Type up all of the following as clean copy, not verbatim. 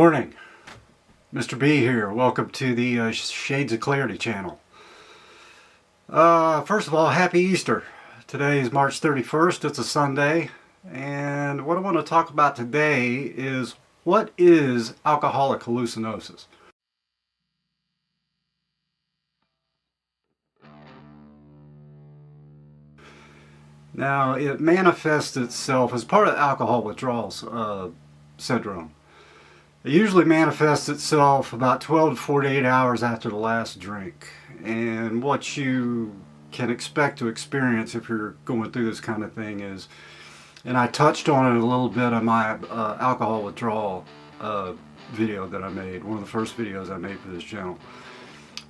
morning. Mr. B here. Welcome to the Shades of Clarity channel. First of all, happy Easter. Today is March 31st. It's a Sunday. And what I want to talk about today is what is alcoholic hallucinosis? Now, it manifests itself as part of alcohol withdrawal syndrome. It usually manifests itself about 12 to 48 hours after the last drink. And what you can expect to experience if you're going through this kind of thing is, and I touched on it a little bit on my alcohol withdrawal video that I made, one of the first videos I made for this channel.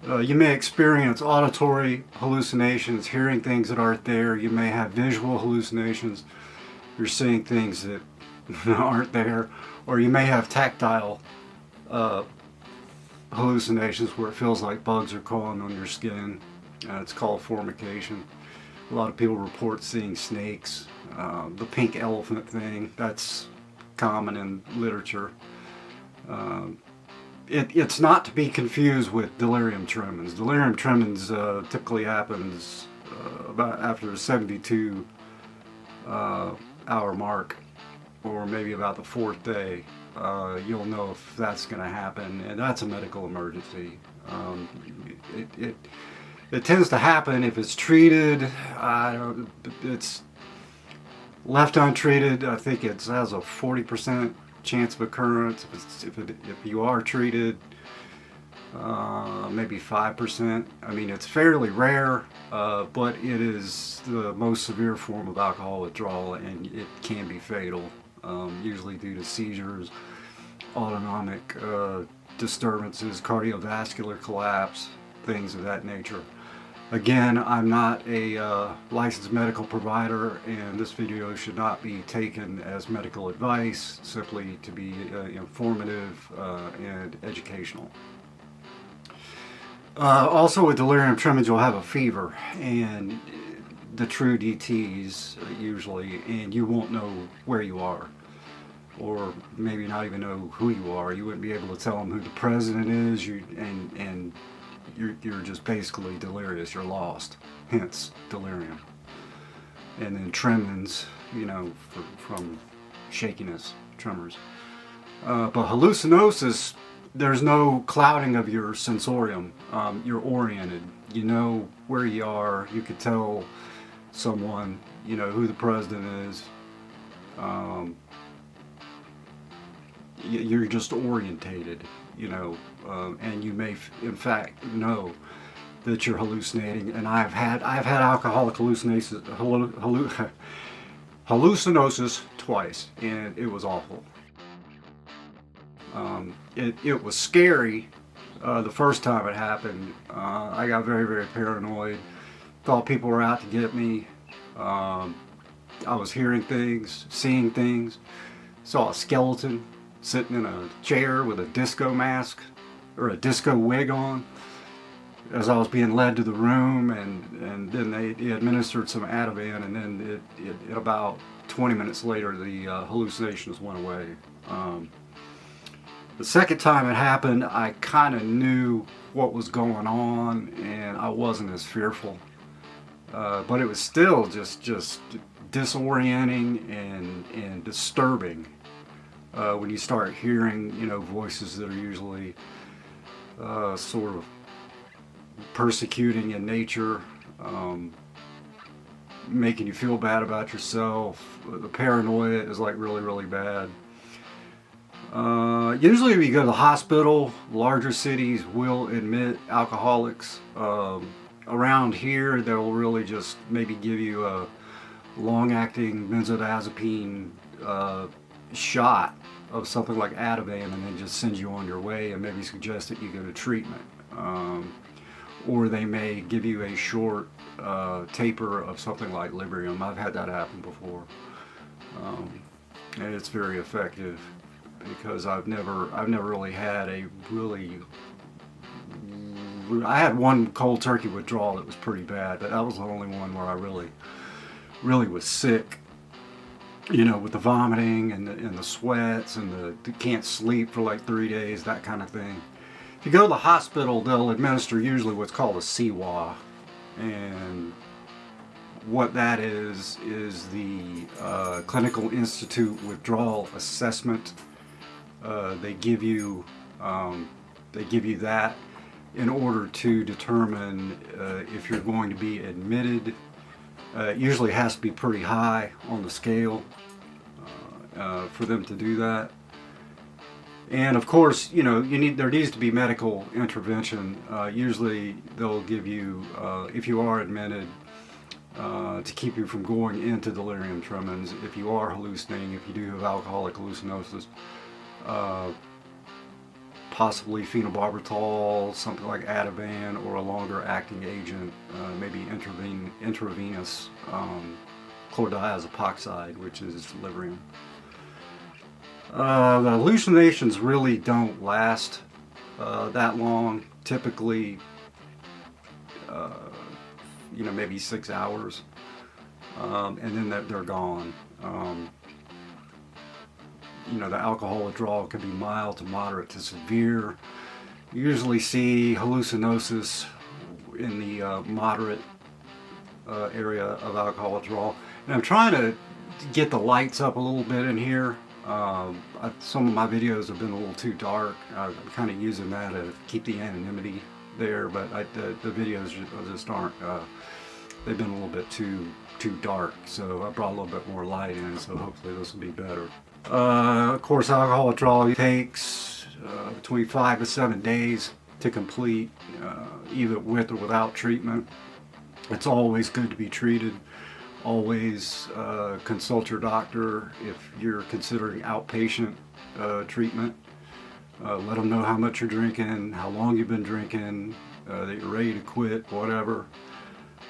You may experience auditory hallucinations, hearing things that aren't there. You may have visual hallucinations. You're seeing things that aren't there. Or you may have tactile hallucinations where it feels like bugs are crawling on your skin. It's called formication. A lot of people report seeing snakes. The pink elephant thing, that's common in literature. It's not to be confused with delirium tremens. Delirium tremens typically happens about after the 72 hour mark, or maybe about the fourth day. You'll know if that's going to happen, and that's a medical emergency. It tends to happen if it's treated. It's left untreated. I think it has a 40% chance of occurrence. If you are treated, maybe 5%. I mean, it's fairly rare, but it is the most severe form of alcohol withdrawal, and it can be fatal. Usually due to seizures, autonomic disturbances, cardiovascular collapse, things of that nature. Again, I'm not a licensed medical provider, and this video should not be taken as medical advice, simply to be informative and educational. Also with delirium tremens, you'll have a fever and the true DTs usually, and you won't know where you are, or maybe not even know who you are. You wouldn't be able to tell them who the president is, and you're just basically delirious. You're lost, hence delirium. And then tremens, from shakiness, tremors. But hallucinosis, there's no clouding of your sensorium. You're oriented. You know where you are. You could tell someone, who the president is. You're just orientated, and you may in fact know that you're hallucinating. And I've had alcoholic hallucinations, hallucinosis twice, and it was awful. It was scary the first time it happened. I got very, very paranoid. Thought people were out to get me. I was hearing things, seeing things. Saw a skeleton sitting in a chair with a disco mask or a disco wig on as I was being led to the room, and then they administered some Ativan, and then it about 20 minutes later the hallucinations went away. The second time it happened, I kind of knew what was going on, and I wasn't as fearful. But it was still just disorienting and disturbing when you start hearing, voices that are usually sort of persecuting in nature, making you feel bad about yourself. The paranoia is like really, really bad. Usually when you go to the hospital, larger cities will admit alcoholics. Around here, they'll really just maybe give you a long-acting benzodiazepine shot of something like Ativan, and then just send you on your way, and maybe suggest that you go to treatment. Or they may give you a short taper of something like Delirium. I've had that happen before, and it's very effective, because I've never really had I had one cold turkey withdrawal that was pretty bad, but that was the only one where I really was sick. you know, with the vomiting and the sweats and the can't sleep for like 3 days, that kind of thing. If you go to the hospital, they'll administer usually what's called a CWA, and what that is the Clinical Institute Withdrawal Assessment. They give you that in order to determine if you're going to be admitted. It usually has to be pretty high on the scale for them to do that. And of course, you know, there needs to be medical intervention. Usually they'll give you, if you are admitted, to keep you from going into delirium tremens. If you are hallucinating, if you do have alcoholic hallucinosis, possibly phenobarbital, something like Ativan, or a longer acting agent, maybe intravenous chlordiazepoxide, which is delirium. The hallucinations really don't last that long. Typically, you know, maybe 6 hours, and then they're gone. You know, the alcohol withdrawal can be mild to moderate to severe. You usually see hallucinosis in the moderate area of alcohol withdrawal. And I'm trying to get the lights up a little bit in here. Some of my videos have been a little too dark. I'm kind of using that to keep the anonymity there, but the videos just aren't. They've been a little bit too dark, so I brought a little bit more light in, so hopefully this will be better. Of course, alcohol withdrawal takes between 5 to 7 days to complete, either with or without treatment. It's always good to be treated. Always consult your doctor if you're considering outpatient treatment. Let them know how much you're drinking, how long you've been drinking, that you're ready to quit, whatever.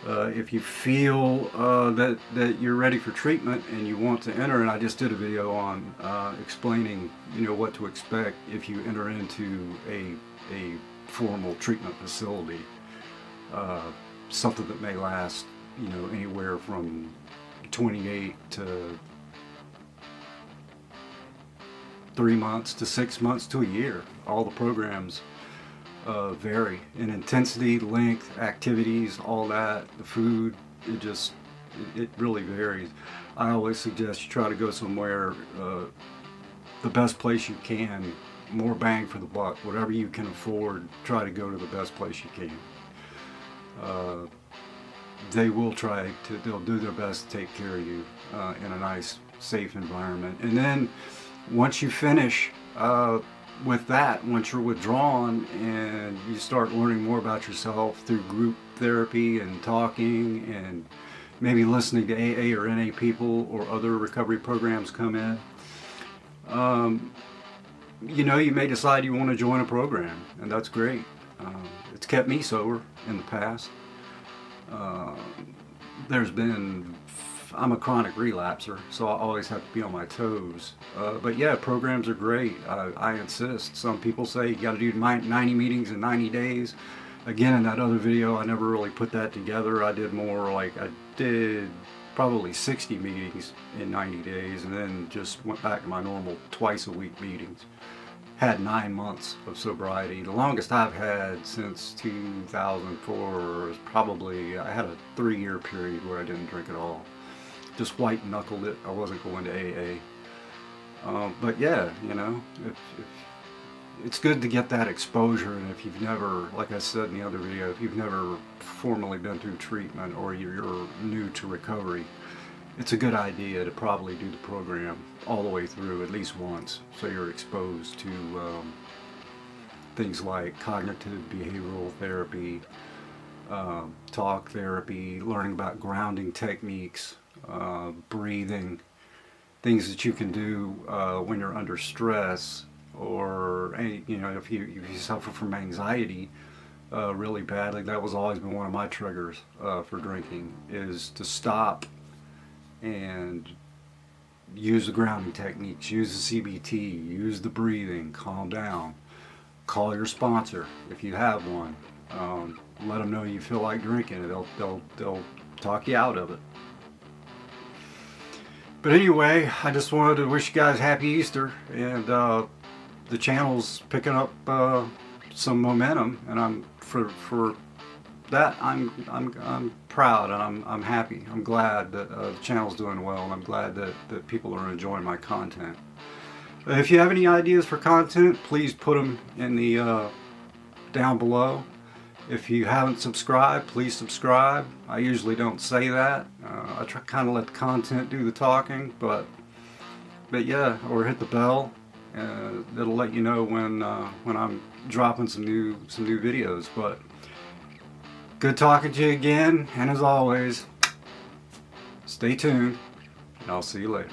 If you feel that you're ready for treatment and you want to enter, and I just did a video on explaining, you know, what to expect if you enter into a formal treatment facility, something that may last, you know, anywhere from 28 to 3 months to 6 months to a year. All the programs vary in intensity, length, activities, all that, the food, it really varies. I always suggest you try to go somewhere, the best place you can, more bang for the buck, whatever you can afford, try to go to the best place you can. They will they'll do their best to take care of you in a nice, safe environment. And then once you finish with that, once you're withdrawn and you start learning more about yourself through group therapy and talking and maybe listening to AA or NA people or other recovery programs come in, you know, you may decide you want to join a program, and that's great. It's kept me sober in the past. I'm a chronic relapser, so I always have to be on my toes. But yeah, programs are great. I insist. Some people say you got to do 90 meetings in 90 days. Again, in that other video, I never really put that together. I did more like, I did probably 60 meetings in 90 days, and then just went back to my normal twice-a-week meetings. Had 9 months of sobriety. The longest I've had since 2004 is probably, I had a 3-year period where I didn't drink at all. Just white knuckled it. I wasn't going to AA. But yeah, you know, it's good to get that exposure. And if you've never, like I said in the other video, if you've never formally been through treatment or you're new to recovery, it's a good idea to probably do the program all the way through at least once, so you're exposed to things like cognitive behavioral therapy, talk therapy, learning about grounding techniques, breathing, things that you can do when you're under stress, or you know, if you suffer from anxiety really badly. That was always been one of my triggers for drinking, is to stop and use the grounding techniques, use the CBT, use the breathing, calm down, call your sponsor if you have one, let them know you feel like drinking. They'll talk you out of it. But anyway, I just wanted to wish you guys happy Easter, and the channel's picking up some momentum, and I'm for that I'm proud, and I'm happy. I'm glad that the channel's doing well, and I'm glad that people are enjoying my content. If you have any ideas for content, please put them in the down below. If you haven't subscribed, please subscribe. I usually don't say that. I try kind of let the content do the talking, but yeah, or hit the bell. It'll let you know when I'm dropping some new videos. But good talking to you again, and as always, stay tuned, and I'll see you later.